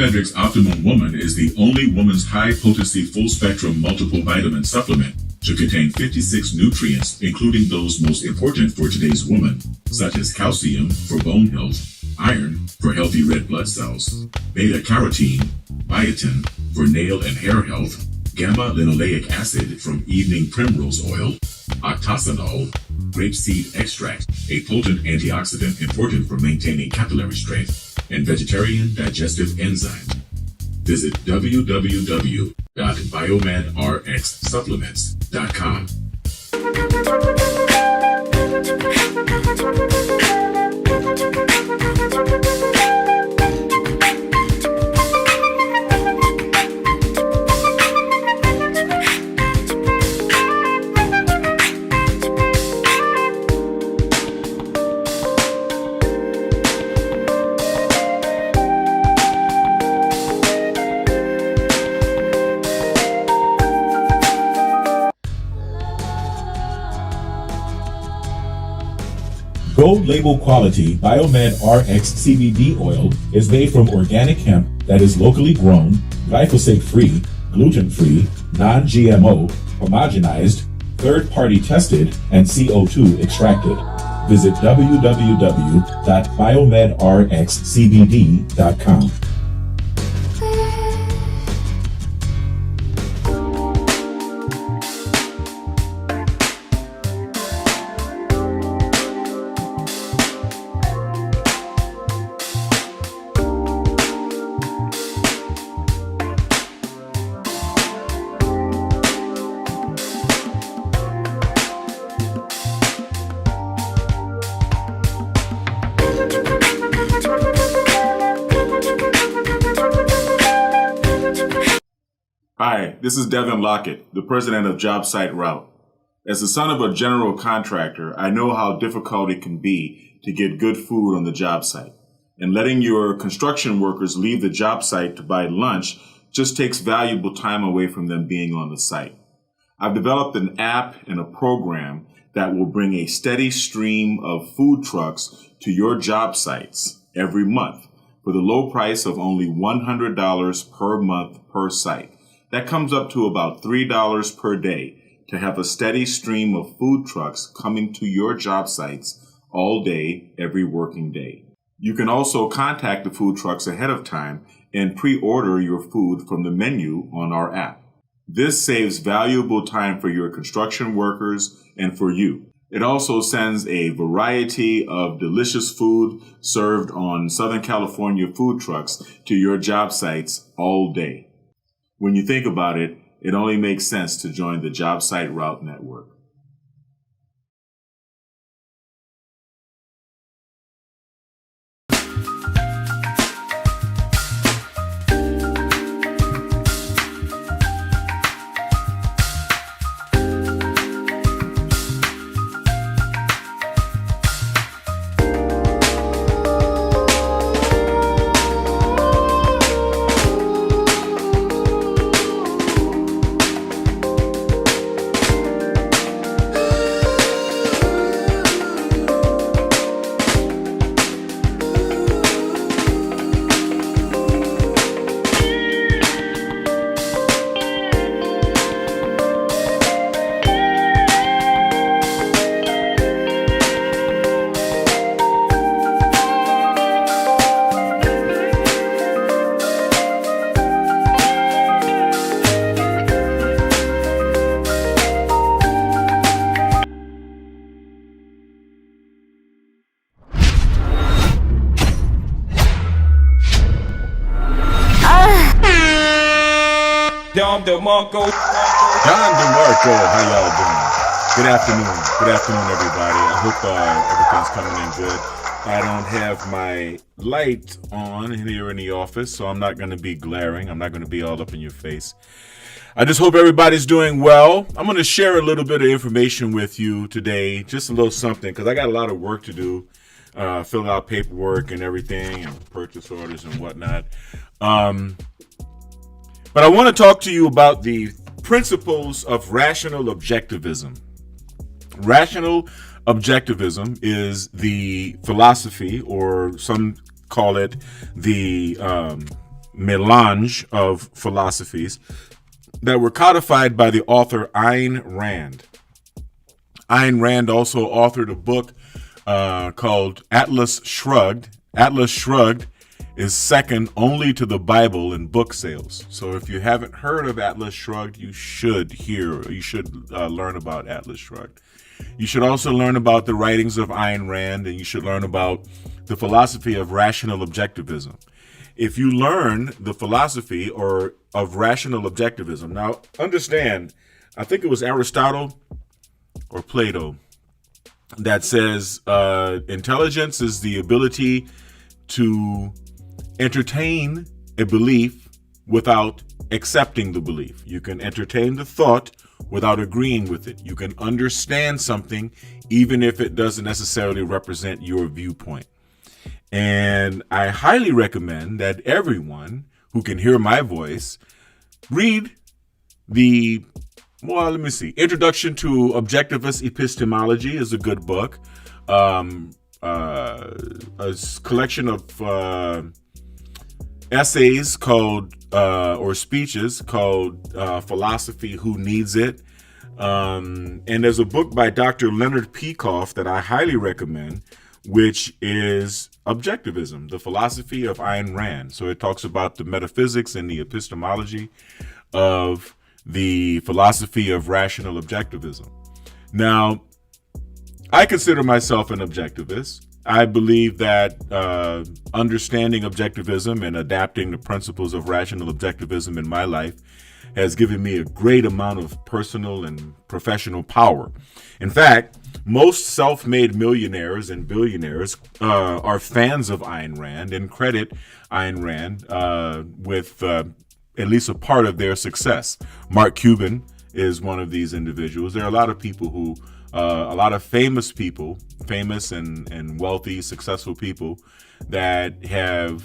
BiomedRx Optimum Woman is the only woman's high-potency full-spectrum multiple vitamin supplement to contain 56 nutrients, including those most important for today's woman, such as calcium for bone health, iron for healthy red blood cells, beta-carotene, biotin for nail and hair health, gamma-linoleic acid from evening primrose oil, octasanol, grapeseed extract, a potent antioxidant important for maintaining capillary strength, and vegetarian digestive enzyme. Visit www.biomedrxsupplements.com. Gold label quality BiomedRx CBD oil is made from organic hemp that is locally grown, glyphosate-free, gluten-free, non-GMO, homogenized, third-party tested, and CO2 extracted. Visit www.biomedrxcbd.com. Hi, this is Devin Lockett, the president of JobSite Route. As the son of a general contractor, I know how difficult it can be to get good food on the job site. And letting your construction workers leave the job site to buy lunch just takes valuable time away from them being on the site. I've developed an app and a program that will bring a steady stream of food trucks to your job sites every month for the low price of only $100 per month per site. That comes up to about $3 per day to have a steady stream of food trucks coming to your job sites all day, every working day. You can also contact the food trucks ahead of time and pre-order your food from the menu on our app. This saves valuable time for your construction workers and for you. It also sends a variety of delicious food served on Southern California food trucks to your job sites all day. When you think about it, it only makes sense to join the JobSite Route Network. Don DeMarco, how y'all doing? Good afternoon, everybody. I hope everything's coming in good. I don't have my light on here in the office, so I'm not going to be glaring. I'm not going to be all up in your face. I just hope everybody's doing well. I'm going to share a little bit of information with you today, just a little something, because I got a lot of work to do, fill out paperwork and everything, and purchase orders and whatnot. But I want to talk to you about the principles of rational objectivism. Rational objectivism is the philosophy, or some call it the melange of philosophies that were codified by the author Ayn Rand. Ayn Rand also authored a book called Atlas Shrugged. Atlas Shrugged is second only to the Bible in book sales. So if you haven't heard of Atlas Shrugged, you should learn about Atlas Shrugged. You should also learn about the writings of Ayn Rand, and you should learn about the philosophy of rational objectivism. If you learn the philosophy of rational objectivism, now understand, I think it was Aristotle or Plato that says intelligence is the ability to entertain a belief without accepting the belief. You can entertain the thought without agreeing with it. You can understand something even if it doesn't necessarily represent your viewpoint. And I highly recommend that everyone who can hear my voice read Introduction to Objectivist Epistemology is a good book. A collection of essays called, or speeches called Philosophy, Who Needs It? And there's a book by Dr. Leonard Peikoff that I highly recommend, which is Objectivism, the Philosophy of Ayn Rand. So it talks about the metaphysics and the epistemology of the philosophy of rational objectivism. Now, I consider myself an objectivist. I believe that understanding objectivism and adapting the principles of rational objectivism in my life has given me a great amount of personal and professional power. In fact, most self-made millionaires and billionaires are fans of Ayn Rand and credit Ayn Rand with at least a part of their success. Mark Cuban is one of these individuals. There are a lot of people who, a lot of famous people, famous and wealthy, successful people that have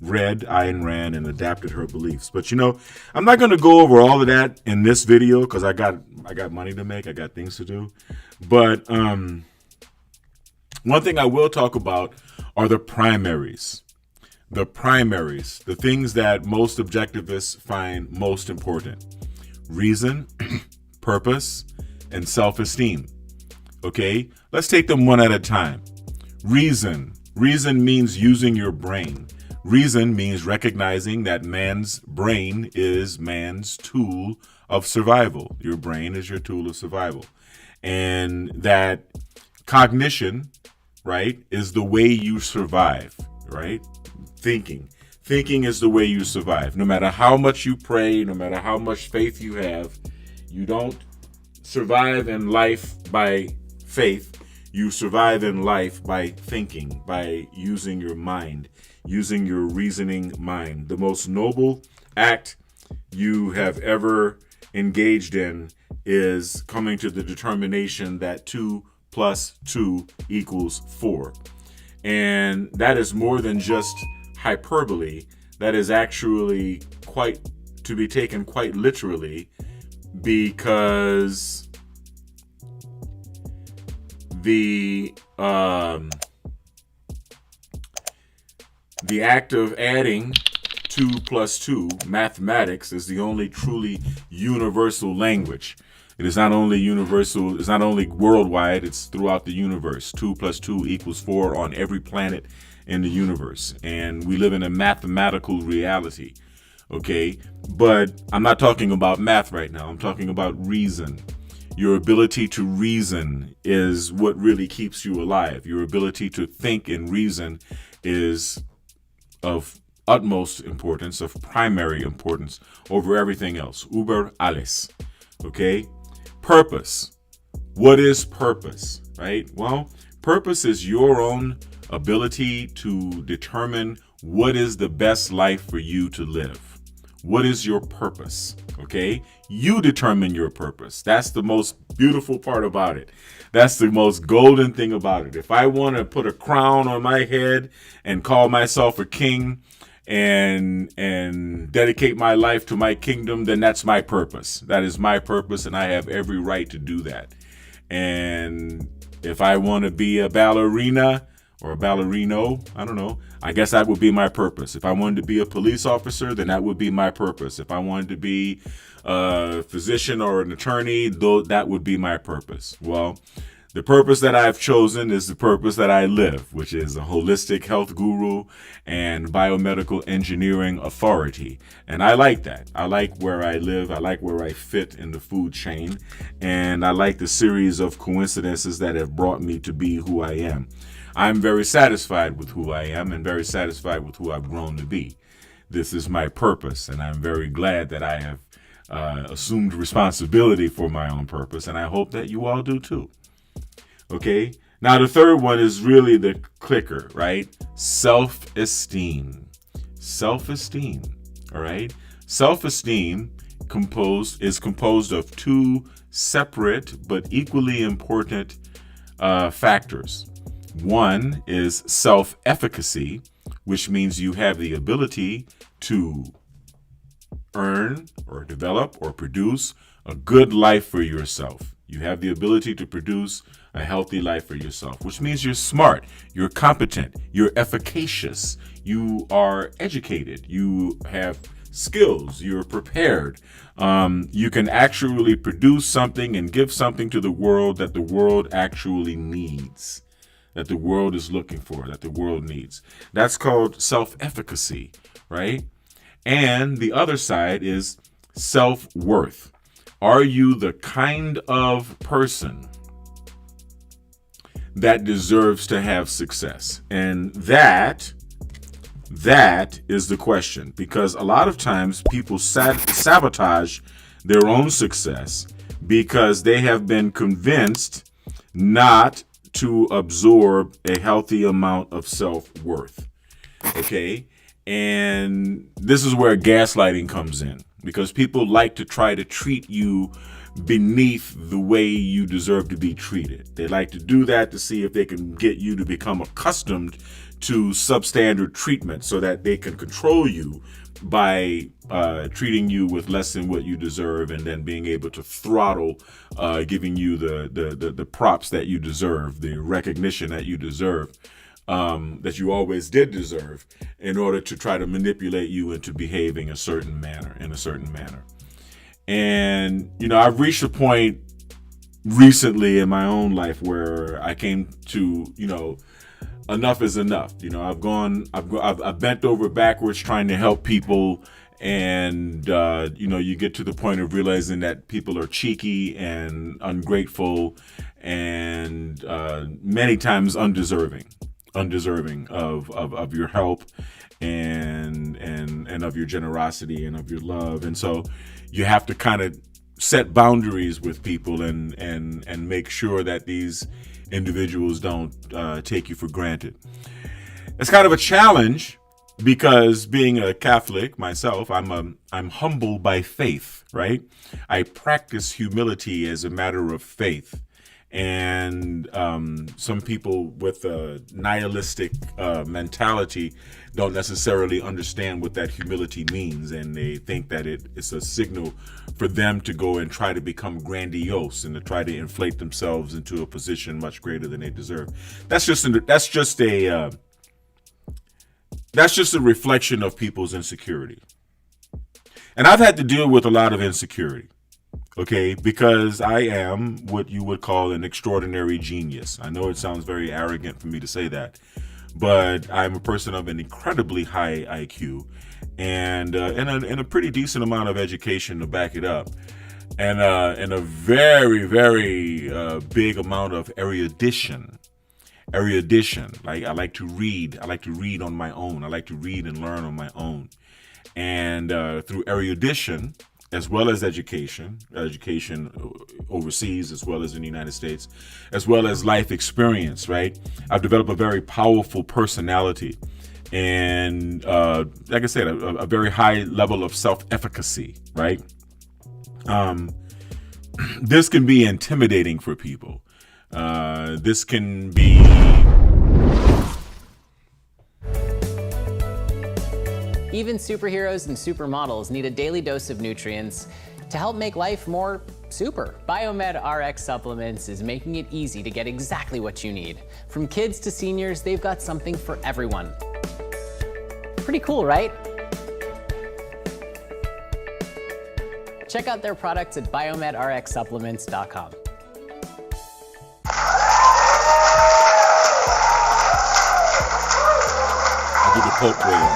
read Ayn Rand and adapted her beliefs. But I'm not going to go over all of that in this video because I got money to make. I got things to do. But one thing I will talk about are the primaries. The primaries, the things that most objectivists find most important: reason, purpose, and self-esteem. Okay, let's take them one at a time. Reason. Reason means using your brain. Reason means recognizing that man's brain is man's tool of survival. Your brain is your tool of survival. And that cognition, right, is the way you survive, right? Thinking is the way you survive. No matter how much you pray, no matter how much faith you have, you don't survive in life by faith. You survive in life by thinking, by using your mind, using your reasoning mind. The most noble act you have ever engaged in is coming to the determination that 2 + 2 = 4. And that is more than just hyperbole. That is actually to be taken quite literally, because the act of adding 2 + 2, mathematics, is the only truly universal language. It is not only universal, it's not only worldwide, it's throughout the universe. 2 + 2 = 4 on every planet in the universe. And we live in a mathematical reality, okay? But I'm not talking about math right now. I'm talking about reason. Your ability to reason is what really keeps you alive. Your ability to think and reason is of utmost importance, of primary importance over everything else. Über alles. Okay? Purpose. What is purpose, right? Well, purpose is your own ability to determine what is the best life for you to live. What is your purpose? Okay? You determine your purpose. That's the most beautiful part about it. That's the most golden thing about it. If I want to put a crown on my head and call myself a king and dedicate my life to my kingdom, then that's my purpose. That is my purpose, and I have every right to do that. And if I want to be a ballerina or a ballerino. I don't know. I guess that would be my purpose. If I wanted to be a police officer, then that would be my purpose. If I wanted to be a physician or an attorney, though, that would be my purpose. Well, the purpose that I've chosen is the purpose that I live, which is a holistic health guru and biomedical engineering authority. And I like that. I like where I live. I like where I fit in the food chain. And I like the series of coincidences that have brought me to be who I am. I'm very satisfied with who I am and very satisfied with who I've grown to be. This is my purpose, and I'm very glad that I have assumed responsibility for my own purpose, and I hope that you all do too. Okay, now the third one is really the clicker, right? Self-esteem. Self-esteem, all right? Self-esteem is composed of two separate but equally important factors. One is self-efficacy, which means you have the ability to earn or develop or produce a good life for yourself. You have the ability to produce a healthy life for yourself, which means you're smart, you're competent, you're efficacious, you are educated, you have skills, you're prepared. You can actually produce something and give something to the world that the world actually needs, that the world is looking for, that the world needs. That's called self-efficacy, right? And the other side is self-worth. Are you the kind of person that deserves to have success? And that is the question, because a lot of times people sabotage their own success because they have been convinced not to absorb a healthy amount of self-worth. Okay? And this is where gaslighting comes in, because people like to try to treat you beneath the way you deserve to be treated. They like to do that to see if they can get you to become accustomed to substandard treatment so that they can control you by treating you with less than what you deserve, and then being able to throttle, giving you the props that you deserve, the recognition that you deserve, that you always did deserve, in order to try to manipulate you into behaving in a certain manner. And, I've reached a point recently in my own life where I came to, enough is enough. I've bent over backwards trying to help people. And, you get to the point of realizing that people are cheeky and ungrateful and many times undeserving of your help and of your generosity and of your love. And so you have to kind of set boundaries with people and make sure that these individuals don't take you for granted. It's kind of a challenge because, being a Catholic myself, I'm humble by faith, right? I practice humility as a matter of faith. And some people with a nihilistic mentality don't necessarily understand what that humility means, and they think that it's a signal for them to go and try to become grandiose and to try to inflate themselves into a position much greater than they deserve. That's just a reflection of people's insecurity. And I've had to deal with a lot of insecurity. Okay, because I am what you would call an extraordinary genius. I know it sounds very arrogant for me to say that, but I'm a person of an incredibly high IQ and a pretty decent amount of education to back it up, and a very, very big amount of erudition. Like, I like to read. I like to read on my own. I like to read and learn on my own. And through erudition, as well as education overseas, as well as in the United States, as well as life experience, right? I've developed a very powerful personality and, like I said, a very high level of self-efficacy, right? This can be intimidating for people. This can be... Even superheroes and supermodels need a daily dose of nutrients, to help make life more super. BiomedRx Supplements is making it easy to get exactly what you need. From kids to seniors, they've got something for everyone. Pretty cool, right? Check out their products at biomedrxsupplements.com. I'll do the Pope wave.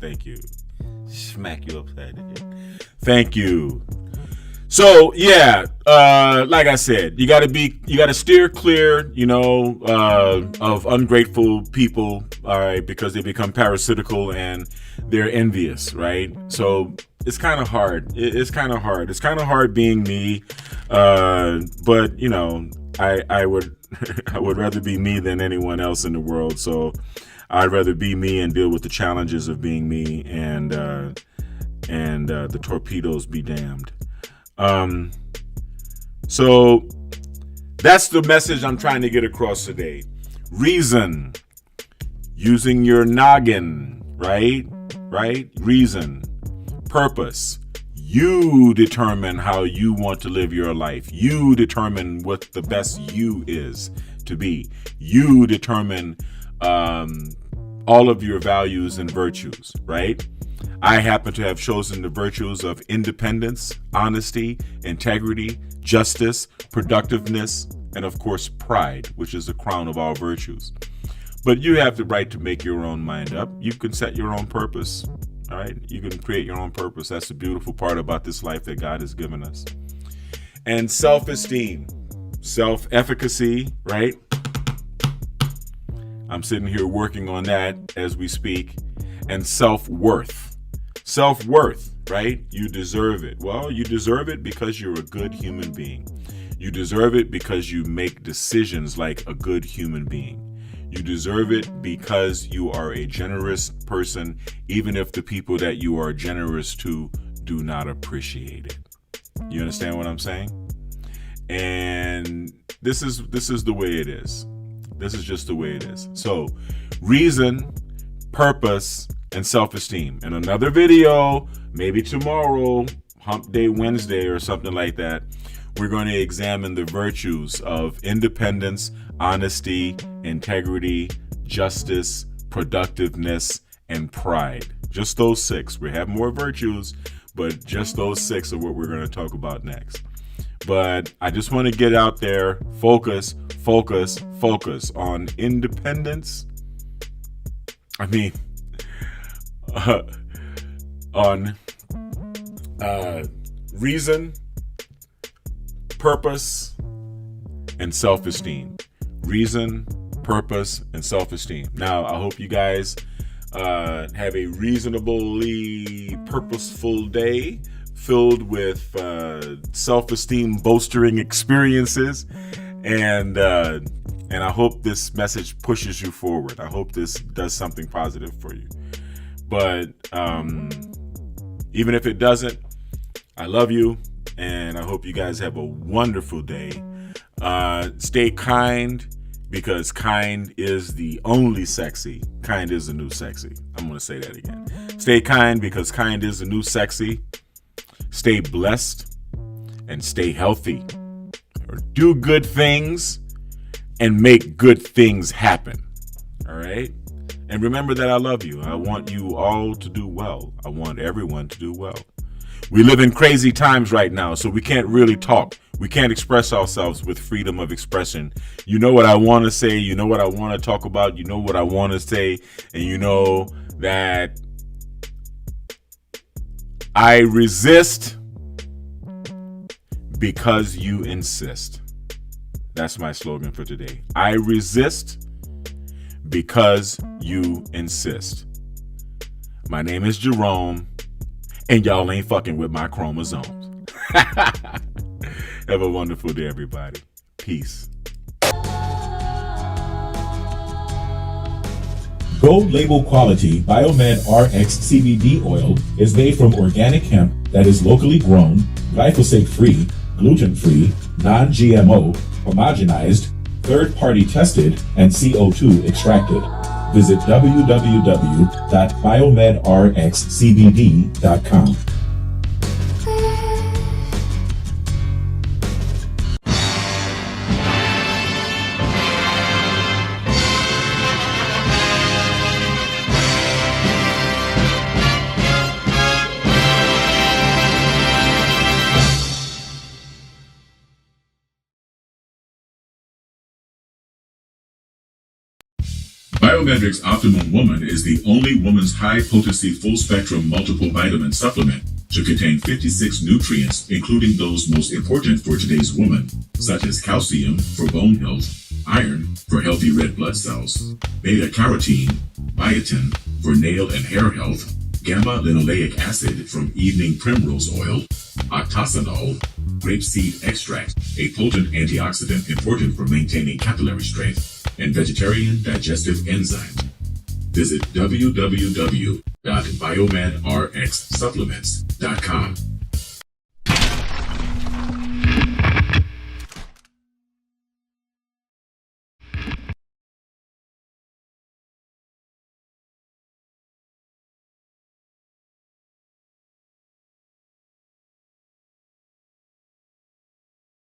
Thank you. Smack you upside the head. Thank you. So yeah, like I said, you gotta steer clear, of ungrateful people, all right, because they become parasitical and they're envious, right? So it's kind of hard. It's kind of hard. It's kind of hard being me, but I would I would rather be me than anyone else in the world. So I'd rather be me and deal with the challenges of being me, and the torpedoes be damned. So that's the message I'm trying to get across today. Reason, using your noggin, right? Reason, purpose. You determine how you want to live your life. You determine what the best you is to be. You determine all of your values and virtues, right? I happen to have chosen the virtues of independence, honesty, integrity, justice, productiveness, and of course, pride, which is the crown of all virtues. But you have the right to make your own mind up. You can set your own purpose, all right? You can create your own purpose. That's the beautiful part about this life that God has given us. And self-esteem, self-efficacy, right? I'm sitting here working on that as we speak. And self-worth. Self-worth, right? You deserve it. Well, you deserve it because you're a good human being. You deserve it because you make decisions like a good human being. You deserve it because you are a generous person, even if the people that you are generous to do not appreciate it. You understand what I'm saying? And this is the way it is. This is just the way it is. So, reason, purpose, and self-esteem. In another video, maybe tomorrow, Hump Day Wednesday or something like that, we're going to examine the virtues of independence, honesty, integrity, justice, productiveness, and pride. Just those 6. We have more virtues, but just those 6 are what we're going to talk about next. But I just want to get out there, focus on independence. On reason, purpose, and self-esteem. Reason, purpose, and self-esteem. Now, I hope you guys have a reasonably purposeful day filled with self-esteem bolstering experiences, and I hope this message pushes you forward. I hope this does something positive for you. But even if it doesn't, I love you, and I hope you guys have a wonderful day. Stay kind, because kind is the only sexy. Kind is the new sexy. I'm going to say that again. Stay kind, because kind is the new sexy. Stay blessed and stay healthy. Or do good things and make good things happen. All right? And remember that I love you. I want you all to do well. I want everyone to do well. We live in crazy times right now, so we can't really talk. We can't express ourselves with freedom of expression. You know what I want to say. You know what I want to talk about. You know what I want to say. And you know that I resist because you insist. That's my slogan for today. I resist because you insist. My name is Jerome, and y'all ain't fucking with my chromosomes. Have a wonderful day, everybody. Peace. Gold label quality BiomedRx CBD oil is made from organic hemp that is locally grown, glyphosate-free, gluten-free, non-GMO, homogenized, third-party tested, and CO2 extracted. visit www.biomedrxcbd.com. BiomedRx Optimum Woman is the only woman's high-potency full-spectrum multiple vitamin supplement to contain 56 nutrients, including those most important for today's woman, such as calcium for bone health, iron for healthy red blood cells, beta-carotene, biotin for nail and hair health, gamma-linoleic acid from evening primrose oil, octasanol, grapeseed extract, a potent antioxidant important for maintaining capillary strength, and vegetarian digestive enzymes. Visit www.biomedrxsupplements.com.